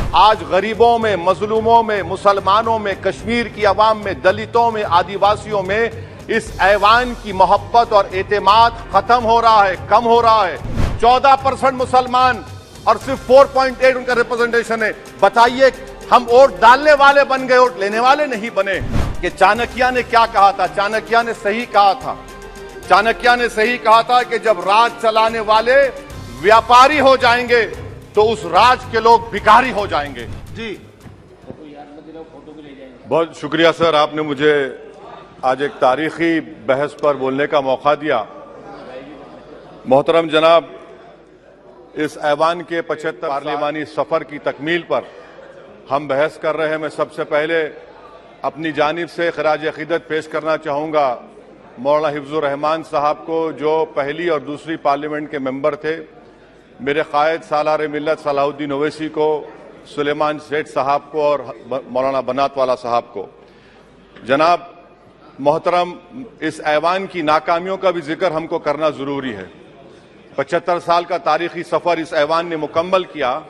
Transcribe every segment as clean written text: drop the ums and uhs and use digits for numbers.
आज गरीबों में, मजलूमों में, मुसलमानों में, कश्मीर की अवाम में, दलितों में, आदिवासियों में इस ऐवान की मोहब्बत और एतमाद खत्म हो रहा है, कम हो रहा है। 14% मुसलमान और सिर्फ 4.8 उनका रिप्रेजेंटेशन है। बताइए, हम वोट डालने वाले बन गए, वोट लेने वाले नहीं बने। कि चाणक्य ने क्या कहा था? चाणक्य ने सही कहा था। चाणक्य ने सही कहा था कि जब राज चलाने वाले व्यापारी हो जाएंगे तो उस राज के लोग भिखारी हो जाएंगे। जी बहुत शुक्रिया सर, आपने मुझे आज एक तारीखी बहस पर बोलने का मौका दिया। मोहतरम जनाब, इस ऐवान के 75 पार्लिमानी सफर की तकमील पर हम बहस कर रहे हैं। मैं सबसे पहले अपनी जानिब से खराज अकीदत पेश करना चाहूंगा मौलाना हिफ्जुर रहमान साहब को, जो पहली और दूसरी पार्लियामेंट के मेंबर थे, मेरे कायद सालार मिल्लत सलाहुद्दीन ओवैसी को, सुलेमान सेठ साहब को और मौलाना बनात वाला साहब को। जनाब मोहतरम, इस ऐवान की नाकामियों का भी जिक्र हमको करना जरूरी है। 75 साल का तारीखी सफर इस ऐवान ने मुकम्मल किया।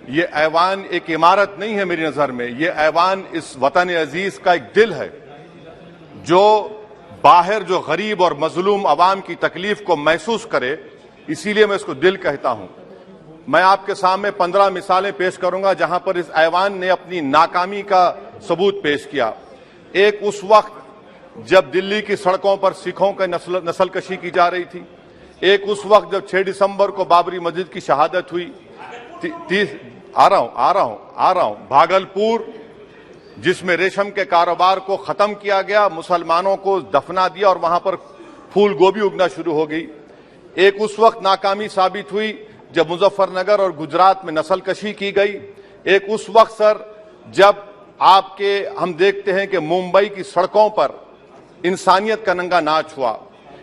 ये ऐवान एक इमारत नहीं है मेरी नजर में, ये ऐवान इस वतन अजीज का एक दिल है, जो बाहर जो गरीब और मजलूम अवाम की तकलीफ को महसूस करे, इसीलिए मैं इसको दिल कहता हूं। मैं आपके सामने 15 मिसालें पेश करूंगा जहां पर इस ऐवान ने अपनी नाकामी का सबूत पेश किया। एक उस वक्त जब दिल्ली की सड़कों पर सिखों की नस्लकशी की जा रही थी। एक उस वक्त जब 6 दिसंबर को बाबरी मस्जिद की शहादत हुई। आ रहा हूं भागलपुर, जिसमें रेशम के कारोबार को खत्म किया गया, मुसलमानों को दफना दिया और वहां पर फूल गोभी उगना शुरू हो गई। एक उस वक्त नाकामी साबित हुई जब मुजफ्फरनगर और गुजरात में नस्लकशी की गई। एक उस वक्त सर जब हम देखते हैं कि मुंबई की सड़कों पर इंसानियत का नंगा नाच हुआ।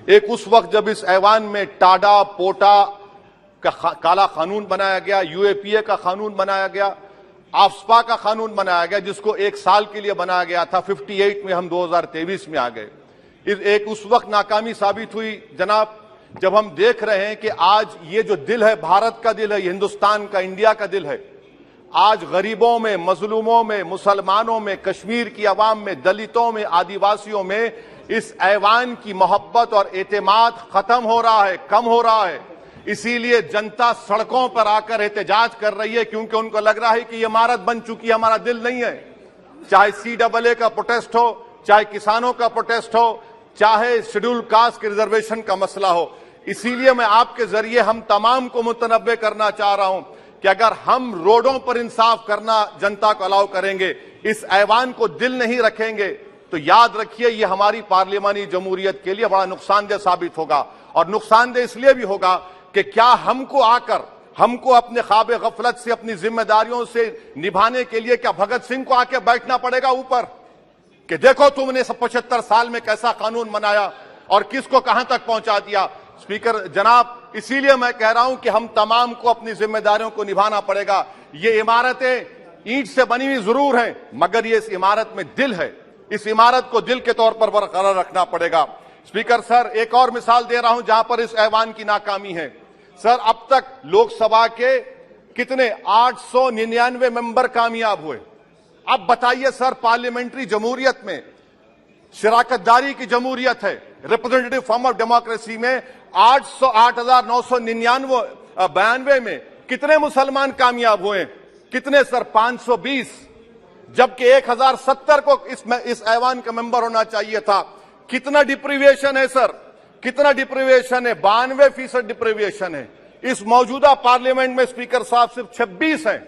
एक उस वक्त जब इस ऐवान में टाडा पोटा का काला कानून बनाया गया, यूएपीए का कानून बनाया गया, आफ्सपा का कानून बनाया गया, जिसको 1 साल के लिए बनाया गया था। 58 में हम 2023 में आ गए। एक उस वक्त नाकामी साबित हुई जनाब, जब हम देख रहे हैं कि आज ये जो दिल है, भारत का दिल है, हिंदुस्तान का, इंडिया का दिल है, आज गरीबों में, मजलूमों में, मुसलमानों में, कश्मीर की अवाम में, दलितों में, आदिवासियों में इस ऐवान की मोहब्बत और एतमाद खत्म हो रहा है, कम हो रहा है। इसीलिए जनता सड़कों पर आकर एहतजाज कर रही है, क्योंकि उनको लग रहा है कि ये इमारत बन चुकी है, हमारा दिल नहीं है। चाहे CAA का प्रोटेस्ट हो, चाहे किसानों का प्रोटेस्ट हो, चाहे शेड्यूल कास्ट के रिजर्वेशन का मसला हो। इसीलिए मैं आपके जरिए हम तमाम को मुतनब्बे करना चाह रहा हूं कि अगर हम रोडों पर इंसाफ करना जनता को अलाउ करेंगे, इस ऐवान को दिल नहीं रखेंगे, तो याद रखिए ये हमारी पार्लियामानी जमहूरियत के लिए बड़ा नुकसानदेह साबित होगा। और नुकसानदेह इसलिए भी होगा कि क्या हमको अपने ख्वाब गफलत से, अपनी जिम्मेदारियों से निभाने के लिए क्या भगत सिंह को आके बैठना पड़ेगा ऊपर कि देखो तुमने 75 साल में कैसा कानून बनाया और किसको कहां तक पहुंचा दिया? स्पीकर जनाब, इसीलिए मैं कह रहा हूं कि हम तमाम को अपनी जिम्मेदारियों को निभाना पड़ेगा। ये इमारतें ईंट से बनी हुई जरूर हैं, मगर ये इस इमारत में दिल है। इस इमारत को दिल के तौर पर बरकरार रखना पड़ेगा। स्पीकर सर, एक और मिसाल दे रहा हूं जहां पर इस ऐवान की नाकामी है। सर, अब तक लोकसभा के कितने 899 मेंबर कामयाब हुए। अब बताइए सर, पार्लियामेंट्री जमहूरियत में शराकतदारी की जमहूरियत है, रिप्रेजेंटेटिव फॉर्म ऑफ डेमोक्रेसी में 8,992 में कितने मुसलमान कामयाब हुए? कितने सर? 520, जबकि 1070 को इस ऐवान का मेंबर होना चाहिए था। कितना डिप्रीविएशन है सर? कितना डिप्रीविएशन है? 92% डिप्रीविएशन है। इस मौजूदा पार्लियामेंट में स्पीकर साहब सिर्फ 26 हैं।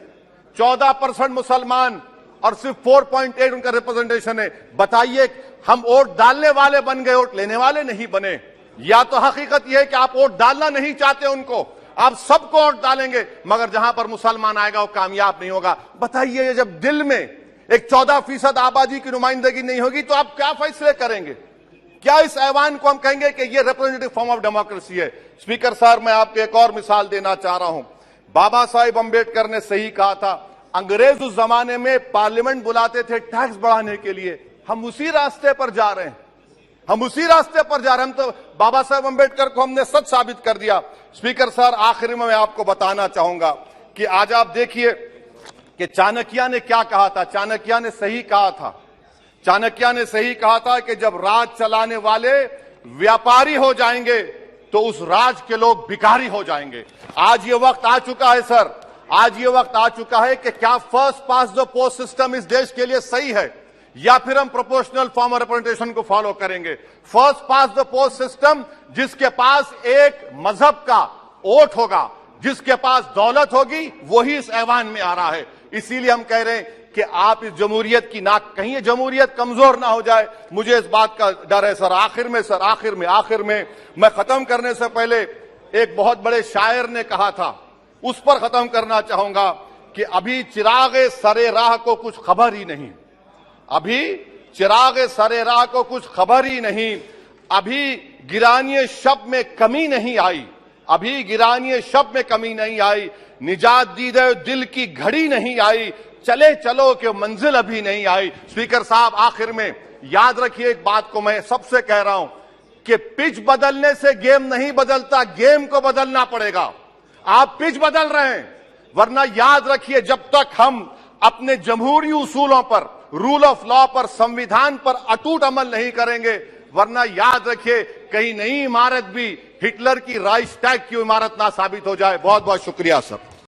14% मुसलमान और सिर्फ 4.8 उनका रिप्रेजेंटेशन है। बताइए, हम वोट डालने वाले बन गए, वोट लेने वाले नहीं बने। या तो हकीकत यह है कि आप वोट डालना नहीं चाहते उनको, आप सबको वोट डालेंगे, मगर जहां पर मुसलमान आएगा वो कामयाब नहीं होगा। बताइए, जब दिल में एक 14% आबादी की नुमाइंदगी नहीं होगी तो आप क्या फैसले करेंगे? क्या इस ऐवान को हम कहेंगे कि ये रिप्रेजेंटेटिव फॉर्म ऑफ डेमोक्रेसी है? स्पीकर साहब, मैं आपको एक और मिसाल देना चाह रहा हूं। बाबा साहेब अंबेडकर ने सही कहा था, अंग्रेज उस जमाने में पार्लियामेंट बुलाते थे टैक्स बढ़ाने के लिए। हम उसी रास्ते पर जा रहे हैं, हम तो बाबा साहेब अंबेडकर को हमने सच साबित कर दिया। स्पीकर सर, आखिर में मैं आपको बताना चाहूंगा कि आज आप देखिए कि चाणक्य ने क्या कहा था। चाणक्य ने सही कहा था। चाणक्य ने सही कहा था कि जब राज चलाने वाले व्यापारी हो जाएंगे तो उस राज के लोग भिखारी हो जाएंगे। आज ये वक्त आ चुका है सर, आज ये वक्त आ चुका है कि क्या first pass the post system इस देश के लिए सही है या फिर हम प्रोपोर्शनल फॉर्म ऑफ रिप्रेजेंटेशन को फॉलो करेंगे। First pass the post system, जिसके पास एक मजहब का वोट होगा, जिसके पास दौलत होगी, वही इस ऐवान में आ रहा है। इसीलिए हम कह रहे हैं कि आप इस जमहूरियत की नाक, कहीं ये जमहूरियत कमजोर ना हो जाए, मुझे इस बात का डर है सर। आखिर में मैं खत्म करने से पहले एक बहुत बड़े शायर ने कहा था, उस पर खत्म करना चाहूंगा कि अभी चिरागे सरे राह को कुछ खबर ही नहीं, अभी चिरागे सरे राह को कुछ खबर ही नहीं, अभी गिरानिए शब में कमी नहीं आई, अभी गिरानिए शब में कमी नहीं आई, निजात दीदे दिल की घड़ी नहीं आई, चले चलो कि मंजिल अभी नहीं आई। स्पीकर साहब, आखिर में याद रखिए एक बात को मैं सबसे कह रहा हूं कि पिच बदलने से गेम नहीं बदलता, गेम को बदलना पड़ेगा। आप पिच बदल रहे हैं, वरना याद रखिए जब तक हम अपने जमहूरी उसूलों पर, रूल ऑफ लॉ पर, संविधान पर अटूट अमल नहीं करेंगे, वरना याद रखिए कहीं नई इमारत भी हिटलर की राइक्सटैग की इमारत ना साबित हो जाए। बहुत बहुत शुक्रिया सर।